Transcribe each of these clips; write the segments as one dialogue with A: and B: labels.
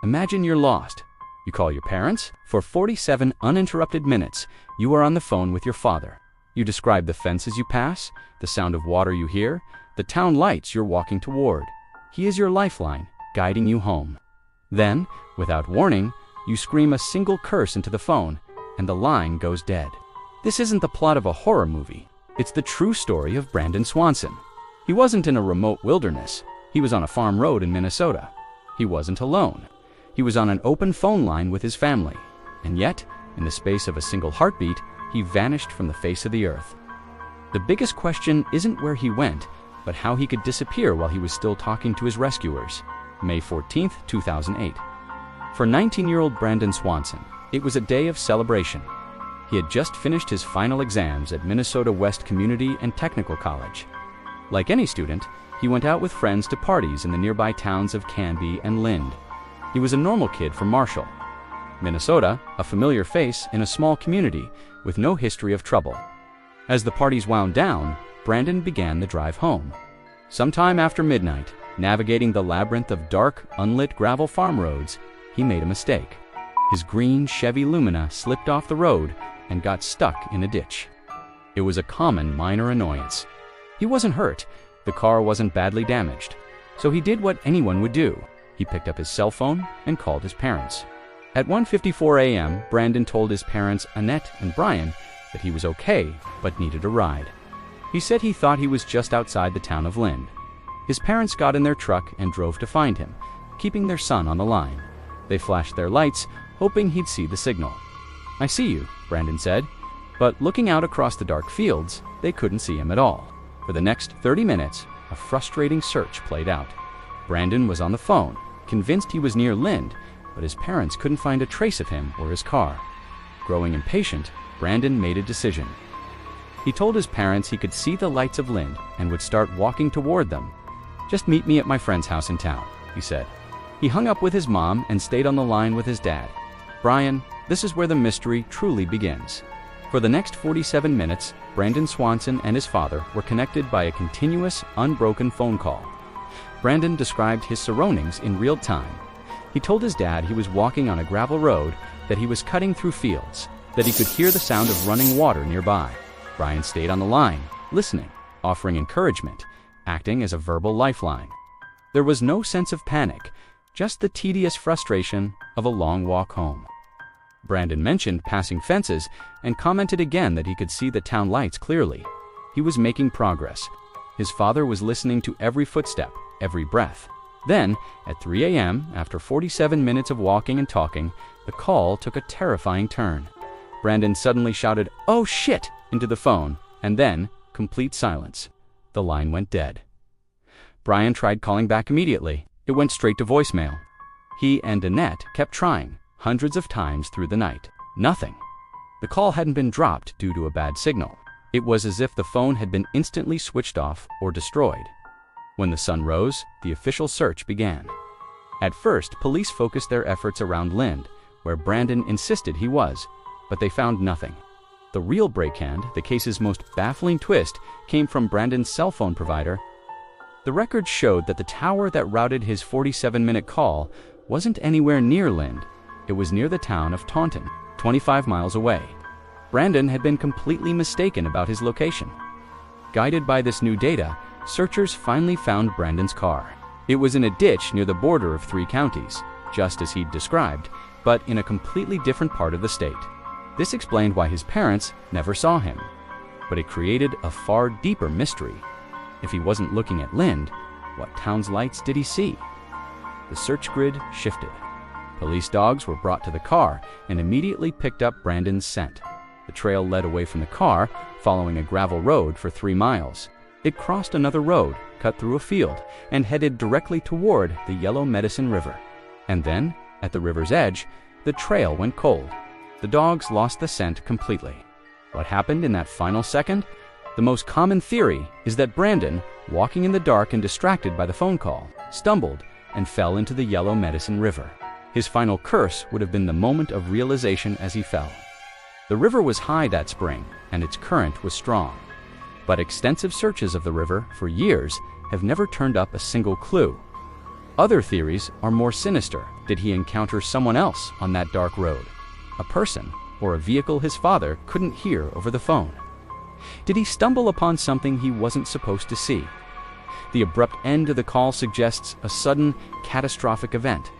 A: Imagine you're lost. You call your parents. For 47 uninterrupted minutes, you are on the phone with your father. You describe the fences you pass, the sound of water you hear, the town lights you're walking toward. He is your lifeline, guiding you home. Then, without warning, you scream a single curse into the phone, and the line goes dead. This isn't the plot of a horror movie. It's the true story of Brandon Swanson. He wasn't in a remote wilderness. He was on a farm road in Minnesota. He wasn't alone. He was on an open phone line with his family. And yet, in the space of a single heartbeat, he vanished from the face of the earth. The biggest question isn't where he went, but how he could disappear while he was still talking to his rescuers. May 14, 2008. For 19-year-old Brandon Swanson, it was a day of celebration. He had just finished his final exams at Minnesota West Community and Technical College. Like any student, he went out with friends to parties in the nearby towns of Canby and Lind. He was a normal kid from Marshall, Minnesota, a familiar face in a small community with no history of trouble. As the parties wound down, Brandon began the drive home. Sometime after midnight, navigating the labyrinth of dark, unlit gravel farm roads, he made a mistake. His green Chevy Lumina slipped off the road and got stuck in a ditch. It was a common minor annoyance. He wasn't hurt, the car wasn't badly damaged, so he did what anyone would do. He picked up his cell phone and called his parents. At 1:54 a.m., Brandon told his parents, Annette and Brian, that he was okay but needed a ride. He said he thought he was just outside the town of Lind. His parents got in their truck and drove to find him, keeping their son on the line. They flashed their lights, hoping he'd see the signal. "I see you," Brandon said, but looking out across the dark fields, they couldn't see him at all. For the next 30 minutes, a frustrating search played out. Brandon was on the phone, convinced he was near Lind, but his parents couldn't find a trace of him or his car. Growing impatient, Brandon made a decision. He told his parents he could see the lights of Lind and would start walking toward them. "Just meet me at my friend's house in town," he said. He hung up with his mom and stayed on the line with his dad. "Brian, this is where the mystery truly begins." For the next 47 minutes, Brandon Swanson and his father were connected by a continuous, unbroken phone call. Brandon described his surroundings in real time. He told his dad he was walking on a gravel road, that he was cutting through fields, that he could hear the sound of running water nearby. Brian stayed on the line, listening, offering encouragement, acting as a verbal lifeline. There was no sense of panic, just the tedious frustration of a long walk home. Brandon mentioned passing fences and commented again that he could see the town lights clearly. He was making progress. His father was listening to every footstep, every breath. Then, at 3 a.m., after 47 minutes of walking and talking, the call took a terrifying turn. Brandon suddenly shouted, "Oh shit!" into the phone, and then, complete silence. The line went dead. Brian tried calling back immediately. It went straight to voicemail. He and Annette kept trying, hundreds of times through the night. Nothing. The call hadn't been dropped due to a bad signal. It was as if the phone had been instantly switched off or destroyed. When the sun rose, the official search began. At first, police focused their efforts around Lind, where Brandon insisted he was, but they found nothing. The real breakhand, the case's most baffling twist, came from Brandon's cell phone provider. The records showed that the tower that routed his 47-minute call wasn't anywhere near Lind. It was near the town of Taunton, 25 miles away. Brandon had been completely mistaken about his location. Guided by this new data, searchers finally found Brandon's car. It was in a ditch near the border of 3 counties, just as he'd described, but in a completely different part of the state. This explained why his parents never saw him. But it created a far deeper mystery. If he wasn't looking at Lind, what town's lights did he see? The search grid shifted. Police dogs were brought to the car and immediately picked up Brandon's scent. The trail led away from the car, following a gravel road for 3 miles. It crossed another road, cut through a field, and headed directly toward the Yellow Medicine River. And then, at the river's edge, the trail went cold. The dogs lost the scent completely. What happened in that final second? The most common theory is that Brandon, walking in the dark and distracted by the phone call, stumbled and fell into the Yellow Medicine River. His final curse would have been the moment of realization as he fell. The river was high that spring, and its current was strong. But extensive searches of the river for years have never turned up a single clue. Other theories are more sinister. Did he encounter someone else on that dark road? A person or a vehicle his father couldn't hear over the phone? Did he stumble upon something he wasn't supposed to see? The abrupt end of the call suggests a sudden, catastrophic event.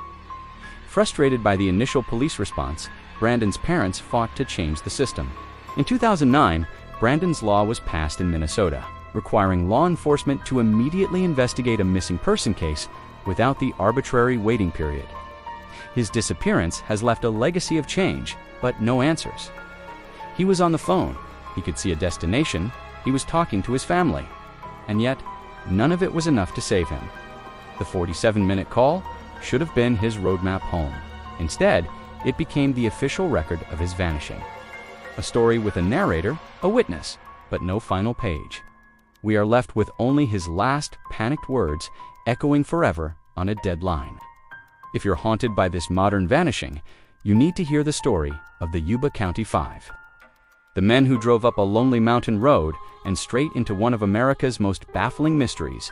A: Frustrated by the initial police response, Brandon's parents fought to change the system. In 2009, Brandon's law was passed in Minnesota, requiring law enforcement to immediately investigate a missing person case without the arbitrary waiting period. His disappearance has left a legacy of change, but no answers. He was on the phone, he could see a destination, he was talking to his family, and yet none of it was enough to save him. The 47-minute call should have been his roadmap home. Instead, it became the official record of his vanishing. A story with a narrator, a witness, but no final page. We are left with only his last panicked words echoing forever on a dead line. If you're haunted by this modern vanishing, you need to hear the story of the Yuba County Five. The men who drove up a lonely mountain road and straight into one of America's most baffling mysteries.